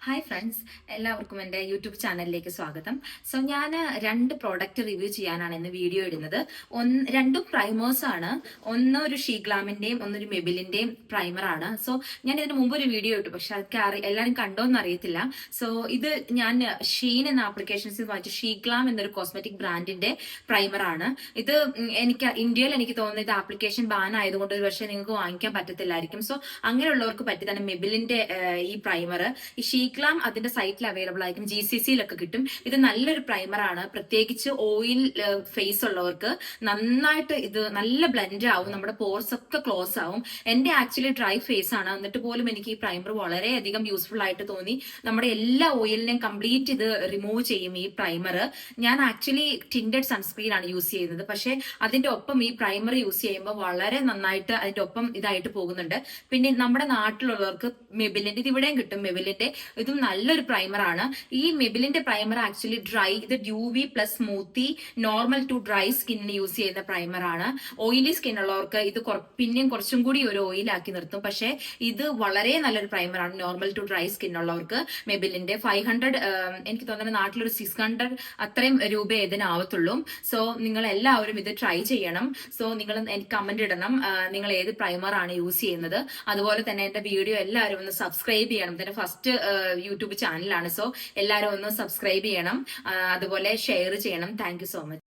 Hi friends, എല്ലാവർക്കും എൻ്റെ YouTube ചാനലിലേക്ക് സ്വാഗതം. സോ ഞാൻ രണ്ട് പ്രോഡക്റ്റ് റിവ്യൂ ചെയ്യാനാണ് ഇന്ന് വീഡിയോ ഇടുന്നത്. രണ്ടും പ്രൈമേഴ്സ് ആണ്. ഒന്ന് ഒരു ഷീഗ്ലാമിന്റെയും ഒന്നൊരു മെബിലിന്റെയും പ്രൈമർ ആണ്. സോ ഞാൻ ഇതിന് മുമ്പ് ഒരു വീഡിയോ ഇട്ടു, പക്ഷെ അതൊക്കെ എല്ലാവരും കണ്ടോന്ന് അറിയത്തില്ല. സോ ഇത് ഞാൻ ഷീൻ എന്ന ആപ്ലിക്കേഷൻസിൽ വാങ്ങിച്ച ഷീഗ്ലാം എന്നൊരു കോസ്മെറ്റിക് ബ്രാൻഡിന്റെ പ്രൈമർ ആണ്. ഇത് ഇന്ത്യയിൽ എനിക്ക് തോന്നുന്നത് ഇത് ആപ്ലിക്കേഷൻ ബാൻ ആയതുകൊണ്ട് ഒരു പക്ഷേ നിങ്ങൾക്ക് വാങ്ങിക്കാൻ പറ്റത്തില്ലായിരിക്കും. സോ അങ്ങനെയുള്ളവർക്ക് പറ്റിയതാണ് മെബിലിന്റെ ഈ പ്രൈമർ. ഈ ഷീഗ്ലാം അതിന്റെ സൈറ്റിൽ അവൈലബിൾ ആയിരിക്കും, GCCയിലൊക്കെ കിട്ടും. ഇത് നല്ലൊരു പ്രൈമർ ആണ്. പ്രത്യേകിച്ച് ഓയിൽ ഫേസ് ഉള്ളവർക്ക് നന്നായിട്ട് ഇത് നല്ല ബ്ലെൻഡ് ആവും, നമ്മുടെ പോർസ് ഒക്കെ ക്ലോസ് ആവും. എന്റെ ആക്ച്വലി ഡ്രൈ ഫേസ് ആണ്, എന്നിട്ട് പോലും എനിക്ക് ഈ പ്രൈമർ വളരെയധികം യൂസ്ഫുൾ ആയിട്ട് തോന്നി. നമ്മുടെ എല്ലാ ഓയിലിനെയും കംപ്ലീറ്റ് ഇത് റിമൂവ് ചെയ്യും ഈ പ്രൈമർ. ഞാൻ ആക്ച്വലി ടിൻഡഡ് സൺസ്ക്രീൻ ആണ് യൂസ് ചെയ്യുന്നത്, പക്ഷെ അതിന്റെ ഒപ്പം ഈ പ്രൈമർ യൂസ് ചെയ്യുമ്പോൾ വളരെ നന്നായിട്ട് അതിന്റെ ഒപ്പം ഇതായിട്ട് പോകുന്നുണ്ട്. പിന്നെ നമ്മുടെ നാട്ടിലുള്ളവർക്ക് മെബിലിന്റെ ഇത് ഇവിടെയും കിട്ടും. മെബിലിന്റെ ഇതും നല്ലൊരു പ്രൈമർ ആണ്. ഈ മെബിലിന്റെ പ്രൈമർ ആക്ച്വലി ഡ്രൈ, ഇത് UV plus smoothie normal to dry സ്കിന്നിന് യൂസ് ചെയ്യുന്ന പ്രൈമർ ആണ്. ഓയിലി സ്കിൻ ഉള്ളവർക്ക് ഇത് പിന്നെയും കുറച്ചും കൂടി ഒരു ഓയിലാക്കി നിർത്തും. പക്ഷെ ഇത് വളരെ നല്ലൊരു പ്രൈമർ ആണ് നോർമൽ ടു ഡ്രൈ സ്കിൻ ഉള്ളവർക്ക്. മെബിലിന്റെ 500, എനിക്ക് തോന്നുന്നത് നാട്ടിലൊരു 600 അത്രയും രൂപ ഇതിനാവത്തുള്ളൂ. സോ നിങ്ങൾ എല്ലാവരും ഇത് ട്രൈ ചെയ്യണം. സോ നിങ്ങൾ എനിക്ക് കമന്റ് ഇടണം നിങ്ങൾ ഏത് പ്രൈമർ ആണ് യൂസ് ചെയ്യുന്നത്. അതുപോലെ തന്നെ എന്റെ വീഡിയോ എല്ലാവരും ഒന്ന് സബ്സ്ക്രൈബ് ചെയ്യണം. ഇതിന്റെ ഫസ്റ്റ് യൂട്യൂബ് ചാനലാണ്. സോ എല്ലാവരും ഒന്ന് സബ്സ്ക്രൈബ് ചെയ്യണം, അതുപോലെ ഷെയർ ചെയ്യണം. Thank you so much.